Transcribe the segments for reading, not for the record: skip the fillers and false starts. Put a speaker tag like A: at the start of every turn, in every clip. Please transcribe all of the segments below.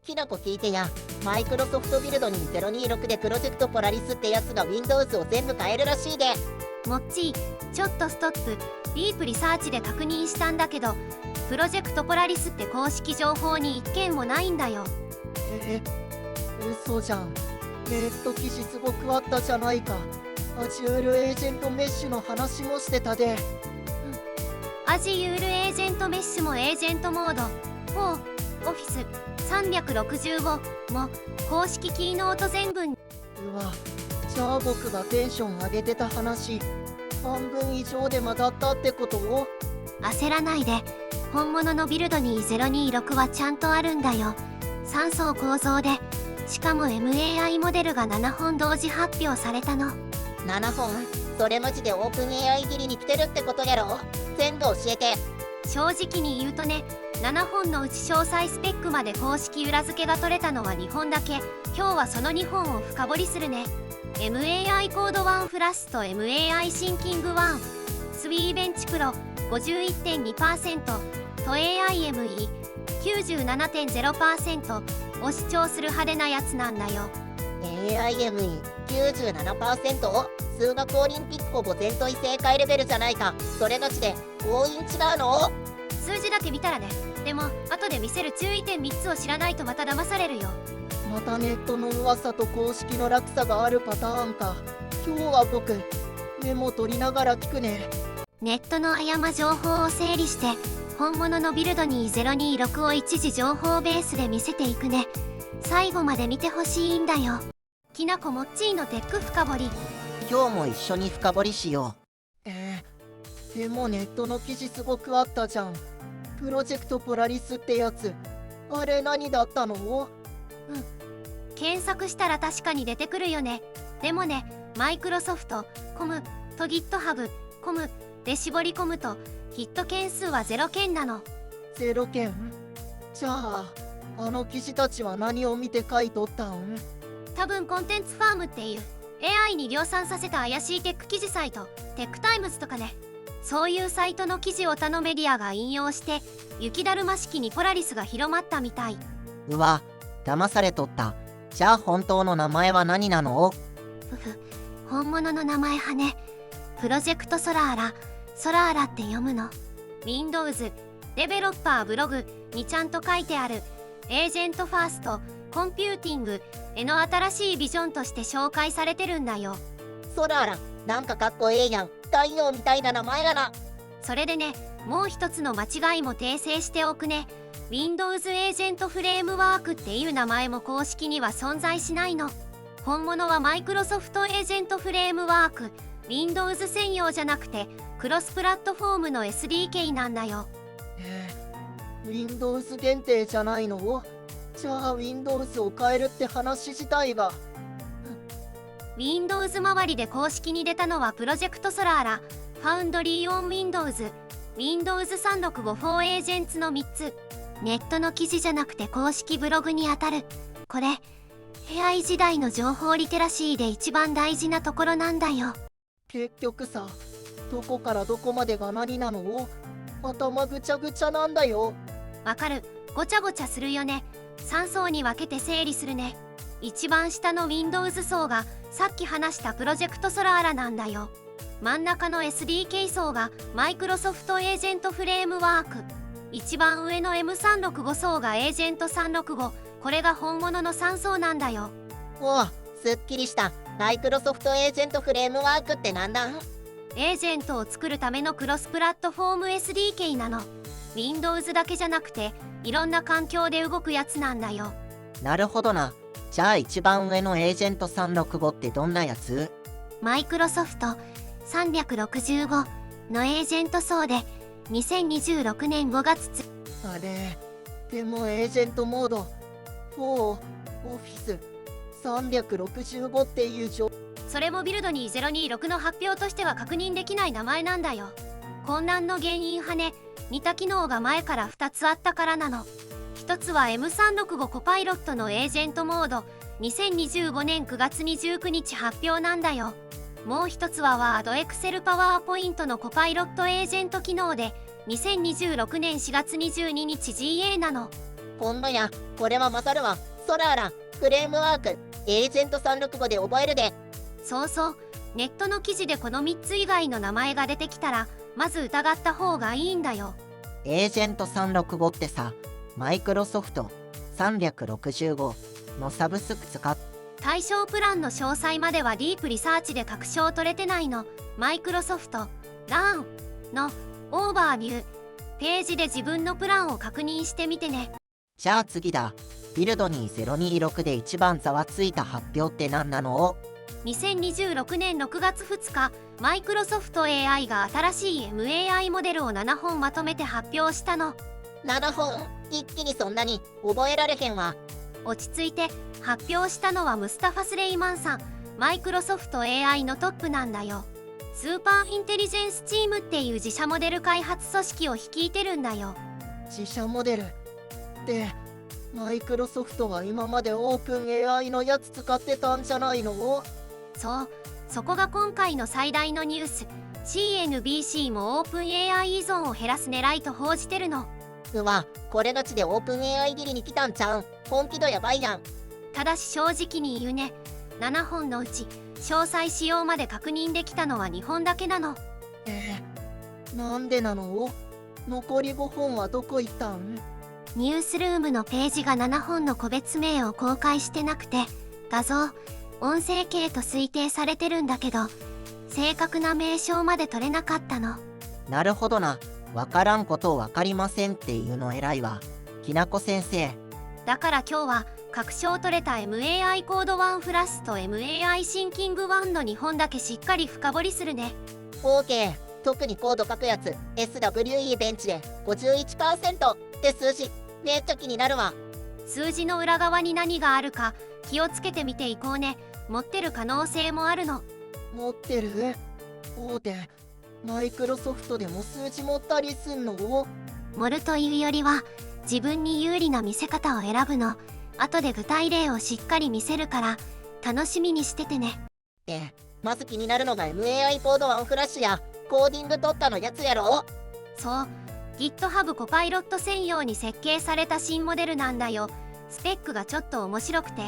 A: きなこ聞いてや、マイクロソフトビルドに026でプロジェクトポラリスってやつが Windows を全部変えるらしいで。
B: もっちー、ちょっとストップ。ディープリサーチで確認したんだけど、プロジェクトポラリスって公式情報に一件もないんだよ。
C: 嘘じゃん。ネット記事すごくあったじゃないか。アジュールエージェントメッシュの話もしてたで。
B: アジユールエージェントメッシュもエージェントモード4オフィス365も公式キーノート全文。
C: うわ、じゃあ僕がテンション上げてた話半分以上で曲がったってことを。
B: 焦らないで。本物のビルドに026はちゃんとあるんだよ。3層構造で、しかも MAI モデルが7本同時発表されたの。
A: 7本？それマジでオープン AI 切りに来てるってことやろ。全部教えて。
B: 正直に言うとね、7本のうち詳細スペックまで公式裏付けが取れたのは2本だけ。今日はその2本を深掘りするね。 MAI コード1フラッシュと MAI シンキング1スウィーベンチプロ 51.2% と AIME97.0% を主張する派手なやつなんだよ。
A: AIME97%？ 数学オリンピックほぼ全問正解レベルじゃないか。それガチで強引違うの？
B: 数字だけ見たらね。でも後で見せる注意点3つを知らないとまた騙されるよ。
C: またネットの噂と公式の落差があるパターンか。今日は僕メモ取りながら聞くね。
B: ネットの誤情報を整理して本物のビルドに026を一時情報ベースで見せていくね。最後まで見てほしいんだよ。きなこもっちーのテック深掘り。
A: 今日も一緒に深掘りしよ
C: でもネットの記事すごくあったじゃん。プロジェクトポラリスってやつ、あれ何だったの？
B: 検索したら確かに出てくるよね。でもね、マイクロソフトコムと GitHub コムで絞り込むとヒット件数は0件なの。
C: 0件？じゃああの記事たちは何を見て書いとったん？
B: 多分コンテンツファームっていう AI に量産させた怪しいテック記事サイト、テックタイムズとかね。そういうサイトの記事を他のメディアが引用して雪だるま式にポラリスが広まったみたい。
A: う。うわ、騙されとった。じゃあ本当の名前は何なの？
B: 本物の名前はね、プロジェクトソラーラ、ソラーラって読むの。 Windows デベロッパーブログにちゃんと書いてあるエージェントファーストコンピューティングへの新しいビジョンとして紹介されてるんだよ。
A: ソラーラ、なんかかっこええやん。太陽みたいな名前やな。
B: それでね、もう一つの間違いも訂正しておくね。 Windows エージェントフレームワークっていう名前も公式には存在しないの。本物はマイクロソフトエージェントフレームワーク Windows 専用じゃなくてクロスプラットフォームの SDK なんだよ。
C: Windows 限定じゃないの？じゃあ Windows を変えるって話自体が。
B: Windows 周りで公式に出たのはプロジェクトソラーラ、Foundry on Windows、Windows 365 エージェンツの3つ。ネットの記事じゃなくて公式ブログにあたる。これ AI 時代の情報リテラシーで一番大事なところなんだよ。
C: 結局さ、どこからどこまでが何なの？頭ぐちゃぐちゃなんだよ。
B: わかる。ごちゃごちゃするよね。3層に分けて整理するね。一番下の Windows 層がさっき話したプロジェクトソラーラなんだよ。真ん中の SDK 層がマイクロソフトエージェントフレームワーク。一番上の M365 層がエージェント365。これが本物の3層なんだよ。
A: おう、すっきりした。マイクロソフトエージェントフレームワークってなんだ？
B: エージェントを作るためのクロスプラットフォーム SDK なの。Windows だけじゃなくていろんな環境で動くやつなんだよ。
A: なるほどな。じゃあ一番上のエージェント365ってどんなやつ？
B: マイクロソフト365のエージェント層で2026年5月
C: あれ、でもエージェントモード4オフィス365っていう
B: それもビルドに026の発表としては確認できない名前なんだよ。混乱の原因はね、似た機能が前から2つあったからなの。一つは M365 コパイロットのエージェントモード2025年9月29日発表なんだよ。もう一つは Word、Excel、PowerPoint のコパイロットエージェント機能で2026年4月22日 GA なの。
A: ほんまや、これは勝るわ。ソラーラ、フレームワーク、エージェント365で覚えるで。
B: そうそう、ネットの記事でこの3つ以外の名前が出てきたらまず疑った方がいいんだよ。
C: エージェント365ってさ、マイクロソフト365のサブスク使っ
B: 対象プランの詳細まではディープリサーチで確証取れてないの。マイクロソフト LAN のオーバービューページで自分のプランを確認してみてね。
C: じゃあ次だ。ビルドニー026で一番ざわついた発表って何なの？
B: 2026年6月2日、マイクロソフト AI が新しい MAI モデルを7本まとめて発表したの。
A: 7本、一気にそんなに覚えられへんわ。
B: 落ち着いて、発表したのはムスタファ・スレイマンさん、マイクロソフト AI のトップなんだよ。スーパーインテリジェンスチームっていう自社モデル開発組織を率いてるんだよ。
C: 自社モデルで、マイクロソフトは今までオープン AI のやつ使ってたんじゃないの？
B: そう、そこが今回の最大のニュース。 CNBC もオープン AI 依存を減らす狙いと報じてるの。
A: うわ、これガチでオープン AI 切りに来たんちゃうん？本気度やばいやん。
B: ただし正直に言うね、7本のうち詳細仕様まで確認できたのは2本だけなの。
C: なんでなの？残り5本はどこ行ったん？
B: ニュースルームのページが7本の個別名を公開してなくて、画像、音声系と推定されてるんだけど、正確な名称まで取れなかったの。
C: なるほどな。わからんことをわかりませんっていうの偉いわ。きなこ先生。
B: だから今日は確証取れた MAI コード1フラスと MAI シンキング1の2本だけしっかり深掘りするね。
A: OK。特にコード書くやつ SWE ベンチで 51% って数字めっちゃ気になるわ。
B: 数字の裏側に何があるか気をつけてみていこうね。持ってる可能性もあるの。
C: 持ってる？大手マイクロソフトでも数字持ったりすんの？
B: 盛るというよりは自分に有利な見せ方を選ぶの。後で具体例をしっかり見せるから楽しみにしててね。
A: まず気になるのが MAI コード1フラッシュやコーディング取ったのやつやろ？
B: そう、 GitHub コパイロット専用に設計された新モデルなんだよ。スペックがちょっと面白くて、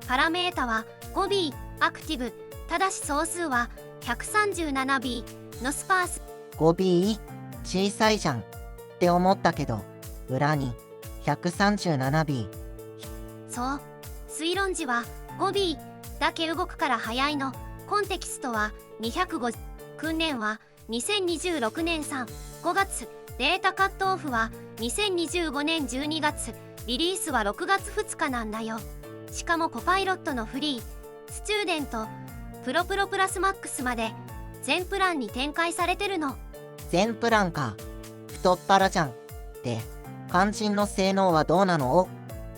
B: パラメータは 5B アクティブ、ただし総数は 137B のスパース。
C: 5B？ 小さいじゃんって思ったけど、裏に 137B。
B: そう、推論時は 5B だけ動くから早いの。コンテキストは250。訓練は2026年3、5月。データカットオフは2025年12月。リリースは6月2日なんだよ。しかもコパイロットのフリー、スチューデント、プロプロプラスマックスまで全プランに展開されてるの。
C: 全プランか。太っ腹じゃん。で、肝心の性能はどうなの？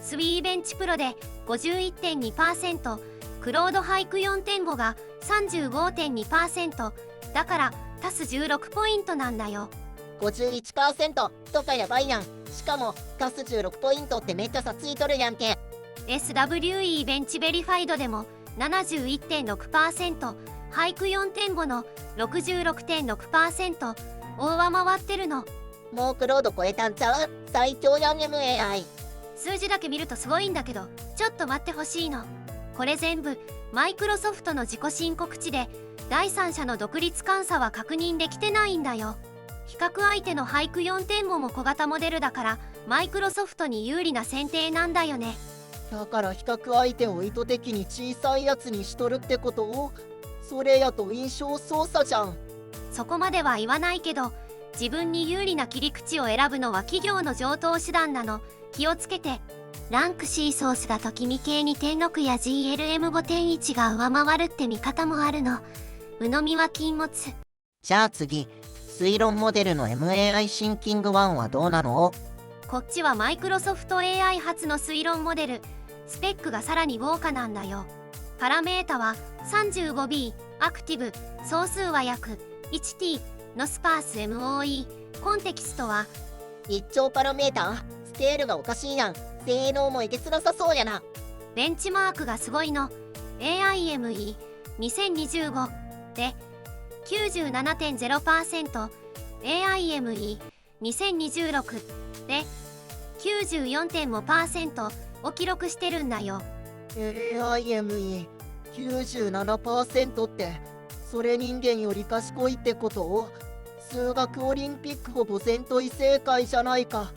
B: スウィーベンチプロで 51.2%、クロードハイク 4.5 が 35.2%、だから足す16ポイントなんだよ。
A: 51% とかやばいやん。しかも足す16ポイントってめっちゃ差ついとるやんけ。
B: SWE ベンチベリファイドでも 71.6%、ハイク 4.5 の 66.6% を上回ってるの。
A: もうクロード超えたんちゃう？最強やん MAI。
B: 数字だけ見るとすごいんだけど、ちょっと待ってほしいの。これ全部マイクロソフトの自己申告値で、第三者の独立監査は確認できてないんだよ。比較相手のハイク 4.5 も小型モデルだからマイクロソフトに有利な選定なんだよね。
C: だから比較相手を意図的に小さいやつにしとるってことを？それやと印象操作じゃん。
B: そこまでは言わないけど、自分に有利な切り口を選ぶのは企業の常套手段なの。気をつけて。ランク C ソースだと君系に106や GLM5.1 が上回るって見方もあるの。鵜呑みは禁物。
C: じゃあ次、推論モデルの MAI シンキング1はどうなの？
B: こっちはマイクロソフト AI 初の推論モデル。スペックがさらに豪華なんだよ。パラメータは 35B アクティブ、総数は約 1T のスパース MOE、 コンテキストは
A: 一丁パラメーター、スケールがおかしいやん。性能もえげつなさそうやな。
B: ベンチマークがすごいの。 AIME2025 で 97.0%、 AIME2026 で94.5% を記録してるんだよ。
C: AIME97% ってそれ人間より賢いってこと？数学オリンピックほぼ全問異正解じゃないか。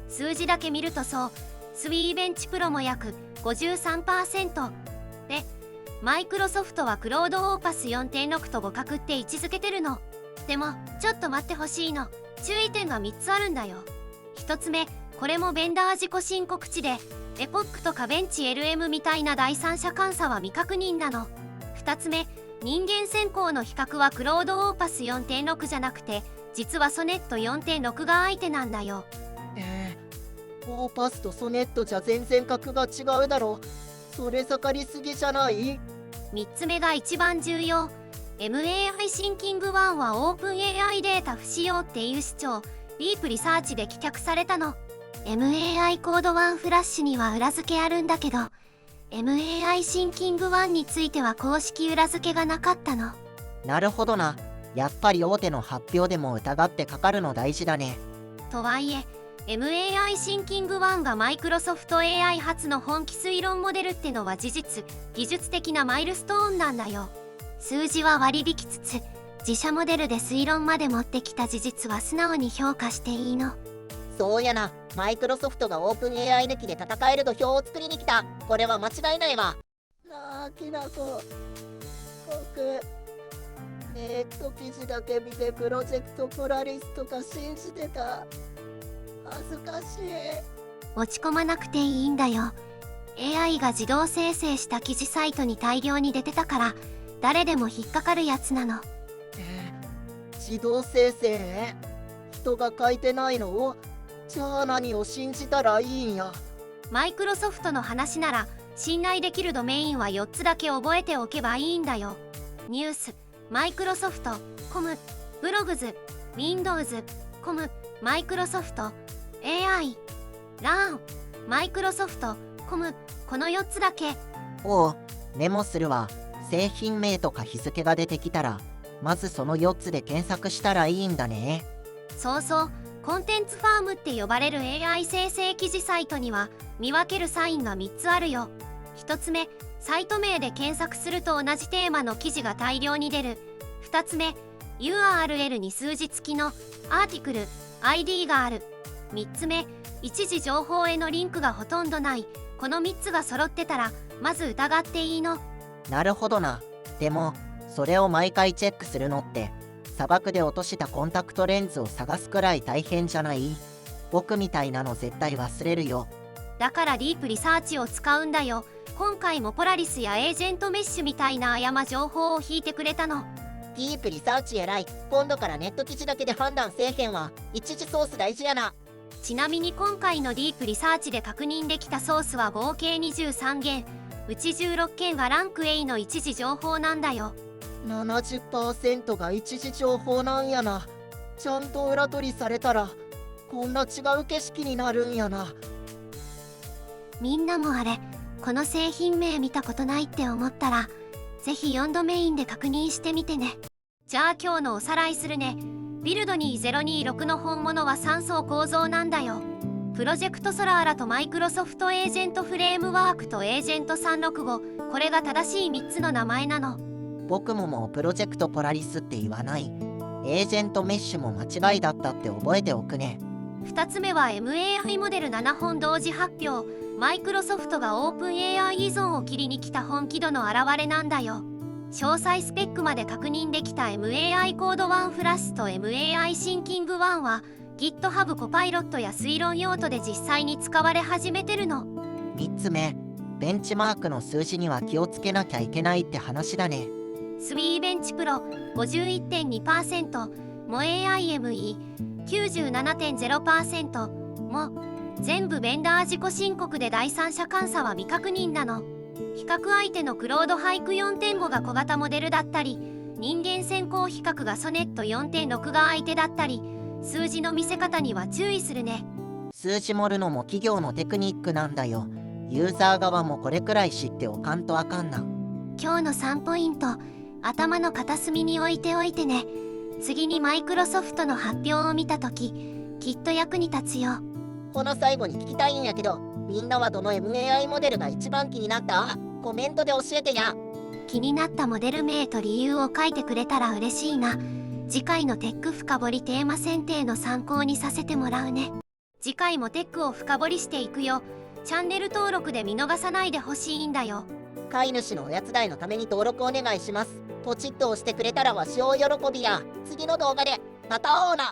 B: 数字だけ見るとそう。スウィーベンチプロも約 53% で、マイクロソフトはクロードオーパス 4.6 と互角って位置づけてるの。でもちょっと待ってほしいの。注意点が3つあるんだよ。1つ目、これもベンダー自己申告値で、エポックとかベンチ LM みたいな第三者監査は未確認なの。2つ目、人間選考の比較はクロードオーパス 4.6 じゃなくて、実はソネット 4.6 が相手なんだよ。
C: オーパスとソネットじゃ全然格が違うだろ。それ盛りすぎじゃない？
B: 3つ目が一番重要。 MAI シンキング1はオープン AI データ不使用っていう主張、ディープリサーチで棄却されたの。 MAI コード1フラッシュには裏付けあるんだけど、 MAI シンキング1については公式裏付けがなかったの。
A: なるほどな。やっぱり大手の発表でも疑ってかかるの大事だね。
B: とはいえ MAI シンキング1がマイクロソフト AI 初の本気推論モデルってのは事実、技術的なマイルストーンなんだよ。数字は割り引きつつ、自社モデルで推論まで持ってきた事実は素直に評価していいの。
A: そうやな。マイクロソフトがオープン AI 抜きで戦える土俵を作りに来た。これは間違いないわ。
C: なあ、きなこ。僕、ネット記事だけ見てプロジェクトポラリスとか信じてた。恥ずかしい。
B: 落ち込まなくていいんだよ。 AI が自動生成した記事サイトに大量に出てたから、誰でも引っかかるやつなの。
C: 自動生成？人が書いてないの？じゃあ何を信じたらいいんや。
B: マイクロソフトの話なら信頼できるドメインは4つだけ覚えておけばいいんだよ。ニュース、マイクロソフト、コム、ブログズ、Windows、コム、マイクロソフト、AI、ラン、マイクロソフト、コム、この4つだけ。
A: おう、メモするわ。製品名とか日付が出てきたら、まずその4つで検索したらいいんだね。
B: そうそう、コンテンツファームって呼ばれる AI 生成記事サイトには見分けるサインが3つあるよ。1つ目、サイト名で検索すると同じテーマの記事が大量に出る。2つ目、URL に数字付きのアーティクル、ID がある。3つ目、一時情報へのリンクがほとんどない。この3つが揃ってたらまず疑っていいの。
A: なるほどな。でも、それを毎回チェックするのって、砂漠で落としたコンタクトレンズを探すくらい大変じゃない？僕みたいなの絶対忘れるよ。
B: だからディープリサーチを使うんだよ。今回もポラリスやエージェントメッシュみたいな情報を引いてくれたの。
A: ディープリサーチ偉い。今度からネット記事だけで判断せえへんわ。一時ソース大事やな。
B: ちなみに今回のディープリサーチで確認できたソースは合計23件、うち16件がランク A の一時情報なんだよ。
C: 70% が一時情報なんやな。ちゃんと裏取りされたらこんな違う景色になるんやな。
B: みんなもこの製品名見たことないって思ったら、ぜひ4ドメインで確認してみてね。じゃあ今日のおさらいするね。ビルド2026の本物は3層構造なんだよ。プロジェクトソラーラとマイクロソフトエージェントフレームワークとエージェント365、これが正しい3つの名前なの。
A: 僕もプロジェクトポラリスって言わない。エージェントメッシュも間違いだったって覚えておくね。
B: 2つ目は MAI モデル7本同時発表。マイクロソフトがオープン AI 依存を切りに来た本気度の表れなんだよ。詳細スペックまで確認できた MAI コード1フラッシュと MAI シンキング1は GitHub コパイロットや推論用途で実際に使われ始めてるの。
A: 3つ目、ベンチマークの数字には気をつけなきゃいけないって話だね。
B: スウィーベンチプロ 51.2%、モ AIME 97.0% も全部ベンダー自己申告で第三者監査は未確認なの。比較相手のクロードハイク 4.5 が小型モデルだったり、人間先行比較がソネット 4.6 が相手だったり、数字の見せ方には注意するね。
A: 数字盛るのも企業のテクニックなんだよ。ユーザー側もこれくらい知っておかんとあかんな。
B: 今日の3ポイント、頭の片隅に置いておいてね。次にマイクロソフトの発表を見たとき、きっと役に立つよ。
C: この最後に聞きたいんやけど、みんなはどの MAI モデルが一番気になった？コメントで教えてや。
B: 気になったモデル名と理由を書いてくれたら嬉しいな。次回のテック深掘りテーマ選定の参考にさせてもらうね。次回もテックを深掘りしていくよ。チャンネル登録で見逃さないでほしいんだよ。
C: 飼い主のおやつ代のために登録お願いします。ポチッと押してくれたらわし大喜びや。次の動画でまた会おうな。